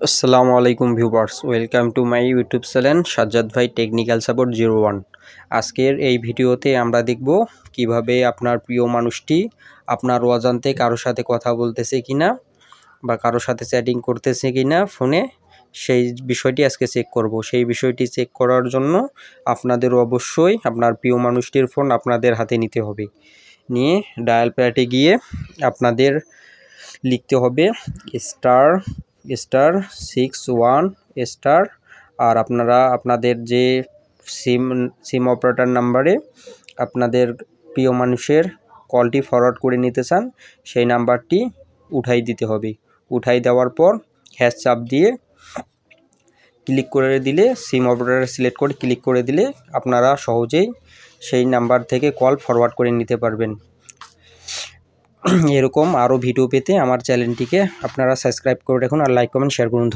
আসসালামু আলাইকুম viewers, welcome to my YouTube channel Sajjad ভাই টেকনিক্যাল সাপোর্ট 01। আজকের এই ভিডিওতে আমরা দেখব কিভাবে আপনার প্রিয় মানুষটি আপনার অজান্তে কারোর সাথে কথা বলতেছে কিনা বা কারোর সাথে চ্যাটিং করতেছে কিনা ফোনে, সেই বিষয়টি আজকে চেক করব। সেই বিষয়টি চেক করার জন্য আপনাদের অবশ্যই আপনার প্রিয় মানুষটির ফোন আপনাদের হাতে নিতে হবে। নিয়ে ডায়াল প্যাডে গিয়ে আপনাদের লিখতে হবে ***61* আর আপনারা আপনাদের যে সিম অপারেটর নাম্বারে আপনাদের প্রিয় মানুষের কলটি ফরওয়ার্ড করে নিতে চান সেই নাম্বারটি উঠাই দিতে হবে। উঠাই দেওয়ার পর হ্যাশ চাপ দিয়ে ক্লিক করে দিলে, সিম অপারেটর সিলেক্ট করে ক্লিক করে দিলে আপনারা সহজেই সেই নাম্বার থেকে কল ফরওয়ার্ড করে নিতে পারবেন। এরকম আরও ভিডিও পেতে আমার চ্যানেলটিকে আপনারা সাবস্ক্রাইব করে রাখুন আর লাইক কমেন্ট শেয়ার করুন।